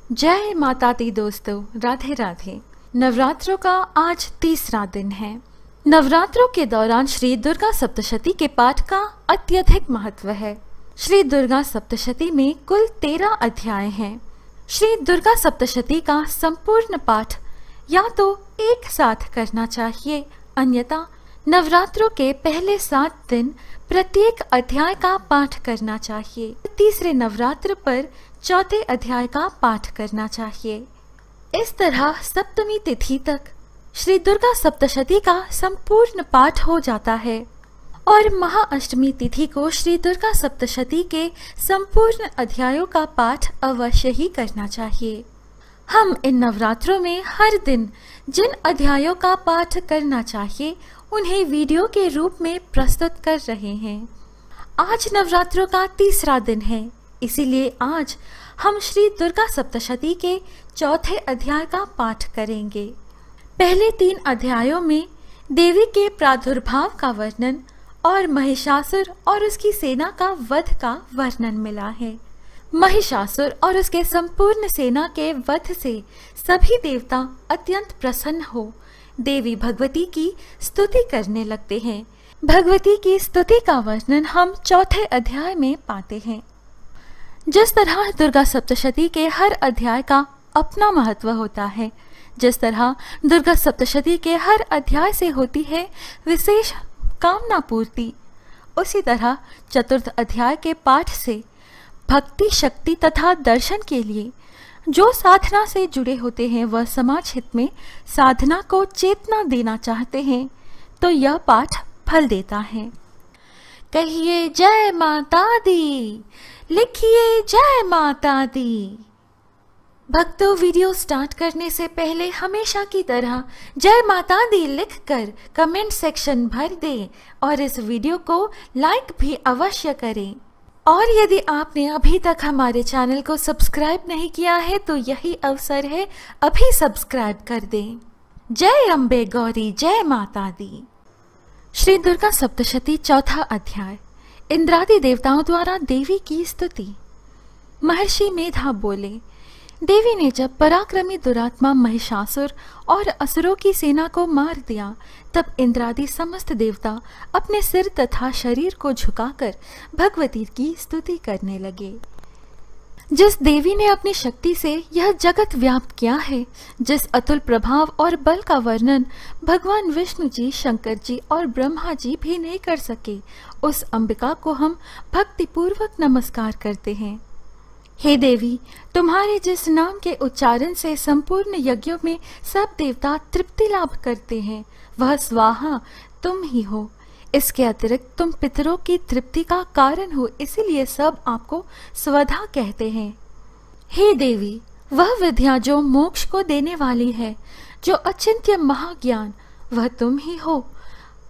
जय माता दी दोस्तों, राधे राधे। नवरात्रों का आज तीसरा दिन है। नवरात्रों के दौरान श्री दुर्गा सप्तशती के पाठ का अत्यधिक महत्व है। श्री दुर्गा सप्तशती में कुल 13 अध्याय हैं। श्री दुर्गा सप्तशती का संपूर्ण पाठ या तो एक साथ करना चाहिए, अन्यथा नवरात्रों के पहले 7 दिन प्रत्येक अध्याय का पाठ करना चाहिए। तीसरे नवरात्र पर चौथे अध्याय का पाठ करना चाहिए। इस तरह सप्तमी तिथि तक श्री दुर्गा सप्तशती का संपूर्ण पाठ हो जाता है और महाअष्टमी तिथि को श्री दुर्गा सप्तशती के संपूर्ण अध्यायों का पाठ अवश्य ही करना चाहिए। हम इन नवरात्रों में हर दिन जिन अध्यायों का पाठ करना चाहिए उन्हें वीडियो के रूप में प्रस्तुत कर रहे हैं। आज नवरात्रों का तीसरा दिन है, इसीलिए आज हम श्री दुर्गा सप्तशती के चौथे अध्याय का पाठ करेंगे। पहले 3 अध्यायों में देवी के प्रादुर्भाव का वर्णन और महिषासुर और उसकी सेना का वध का वर्णन मिला है। महिषासुर और उसके संपूर्ण सेना के वध से सभी देवता अत्यंत प्रसन्न हो देवी भगवती की स्तुति करने लगते हैं। भगवती की स्तुति का वर्णन हम चौथे अध्याय में पाते हैं। जिस तरह दुर्गा सप्तशती के हर अध्याय का अपना महत्व होता है, जिस तरह दुर्गा सप्तशती के हर अध्याय से होती है विशेष कामना पूर्ति, उसी तरह चतुर्थ अध्याय के पाठ से भक्ति, शक्ति तथा दर्शन के लिए जो साधना से जुड़े होते हैं वह समाज हित में साधना को चेतना देना चाहते हैं तो यह पाठ फल देता है। कहिए जय माता दी, लिखिए जय माता दी। भक्तों, वीडियो स्टार्ट करने से पहले हमेशा की तरह जय माता दी लिखकर कमेंट सेक्शन भर दें और इस वीडियो को लाइक भी अवश्य करें। और यदि आपने अभी तक हमारे चैनल को सब्सक्राइब नहीं किया है तो यही अवसर है, अभी सब्सक्राइब कर दें। जय अम्बे गौरी, जय माता दी। श्री दुर्गा सप्तशती चौथा अध्याय। इंद्रादि देवताओं द्वारा देवी की स्तुति। महर्षि मेधा बोले, देवी ने जब पराक्रमी दुरात्मा महिषासुर और असुरों की सेना को मार दिया तब इंद्रादि समस्त देवता अपने सिर तथा शरीर को झुकाकर भगवती की स्तुति करने लगे। जिस देवी ने अपनी शक्ति से यह जगत व्याप्त किया है, जिस अतुल प्रभाव और बल का वर्णन भगवान विष्णु जी, शंकर जी और ब्रह्मा जी भी नहीं कर सके, उस अंबिका को हम भक्तिपूर्वक नमस्कार करते हैं। हे देवी, तुम्हारे जिस नाम के उच्चारण से संपूर्ण यज्ञों में सब देवता तृप्ति लाभ करते हैं वह स्वाहा तुम ही हो। इसके अतिरिक्त तुम पितरों की तृप्ति का कारण हो, इसीलिए सब आपको स्वधा कहते हैं। हे देवी, वह विद्या जो मोक्ष को देने वाली है, जो अचिंत्य महाज्ञान, वह तुम ही हो।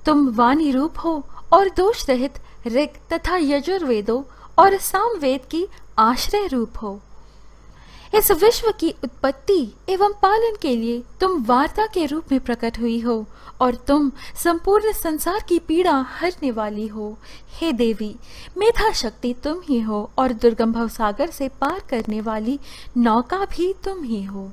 तुम वाणी रूप हो और दोष रहित ऋग तथा यजुर्वेदों और सामवेद की आश्रय रूप हो। इस विश्व की उत्पत्ति एवं पालन के लिए तुम वार्ता के रूप में प्रकट हुई हो और तुम संपूर्ण संसार की पीड़ा हरने वाली हो। हे देवी, मेधा शक्ति तुम ही हो और दुर्गम भवसागर से पार करने वाली नौका भी तुम ही हो।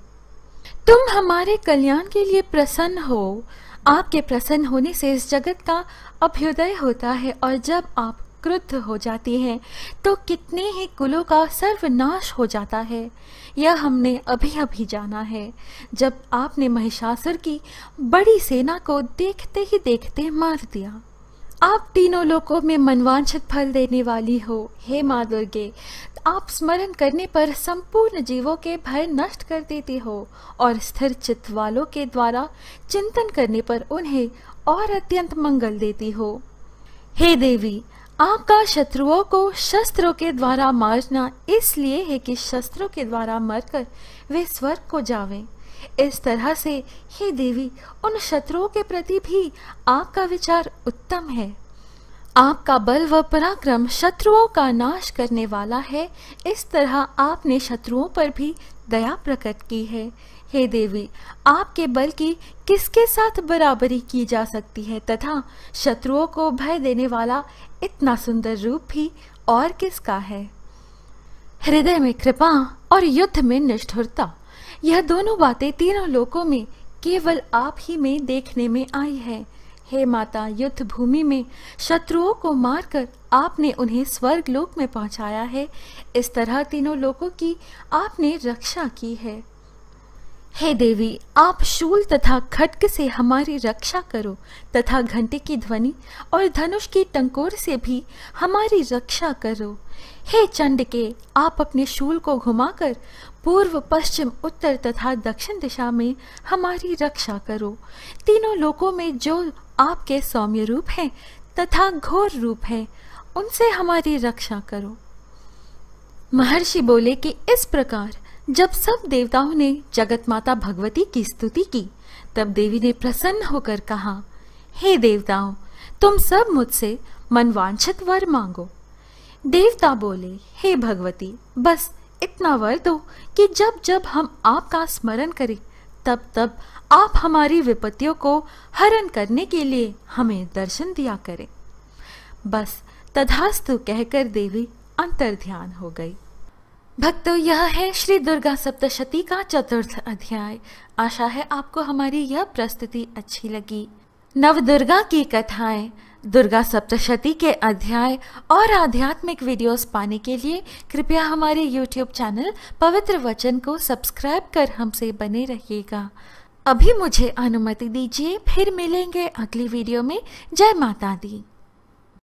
तुम हमारे कल्याण के लिए प्रसन्न हो। आपके प्रसन्न होने से इस जगत का अभ्युदय होता है और जब आप क्रुद्ध हो जाती हैं तो कितने ही कुलों का सर्वनाश हो जाता है। यह हमने अभी अभी जाना है, जब आपने महिषासुर की बड़ी सेना को देखते ही देखते मार दिया। आप तीनों लोकों में मनवांछित फल देने वाली हो। हे माँ दुर्गे, आप स्मरण करने पर संपूर्ण जीवों के भय नष्ट कर देती हो और स्थिर चित्त वालों के द्वारा चिंतन करने पर उन्हें और अत्यंत मंगल देती हो। हे देवी, आपका शत्रुओं को शस्त्रों के द्वारा मारना इसलिए है कि शस्त्रों के द्वारा मरकर वे स्वर्ग को जावें। इस तरह से हे देवी, उन शत्रुओं के प्रति भी आपका विचार उत्तम है। आपका बल व पराक्रम शत्रुओं का नाश करने वाला है। इस तरह आपने शत्रुओं पर भी दया प्रकट की है। हे देवी, आपके बल की किसके साथ बराबरी की जा सकती है तथा शत्रुओं को भय देने वाला इतना सुंदर रूप भी और किसका है। हृदय में कृपा और युद्ध में निष्ठुरता, यह दोनों बातें तीनों लोकों में केवल आप ही में देखने में आई है। हे माता, युद्ध भूमि में शत्रुओं को मारकर आपने उन्हें स्वर्ग लोक में पहुंचाया है। इस तरह तीनों लोकों की आपने रक्षा की है। हे देवी, आप शूल तथा खड्ग से हमारी रक्षा करो तथा घंटे की ध्वनि और धनुष की टंकोर से भी हमारी रक्षा करो। हे चंडिके, आप अपने शूल को घुमाकर पूर्व, पश्चिम, उत्तर तथा दक्षिण दिशा में हमारी रक्षा करो। तीनों लोकों में जो आपके सौम्य रूप हैं तथा घोर रूप हैं, उनसे हमारी रक्षा करो। महर्षि बोले कि इस प्रकार जब सब देवताओं ने जगत माता भगवती की स्तुति की, तब देवी ने प्रसन्न होकर कहा, हे देवताओं, तुम सब मुझसे मनवांछित वर मांगो। देवता बोले, हे भगवती, बस इतना वर दो कि जब जब हम आपका स्मरण करें, तब तब आप हमारी विपत्तियों को हरण करने के लिए हमें दर्शन दिया करें। बस तथास्तु कहकर देवी अंतर्ध्यान हो गई। भक्तों, यह है श्री दुर्गा सप्तशती का चतुर्थ अध्याय। आशा है आपको हमारी यह प्रस्तुति अच्छी लगी। नव दुर्गा की कथाएं, दुर्गा सप्तशती के अध्याय और आध्यात्मिक वीडियोस पाने के लिए कृपया हमारे YouTube चैनल पवित्र वचन को सब्सक्राइब कर हमसे बने रहिएगा। अभी मुझे अनुमति दीजिए, फिर मिलेंगे अगली वीडियो में। जय माता दी।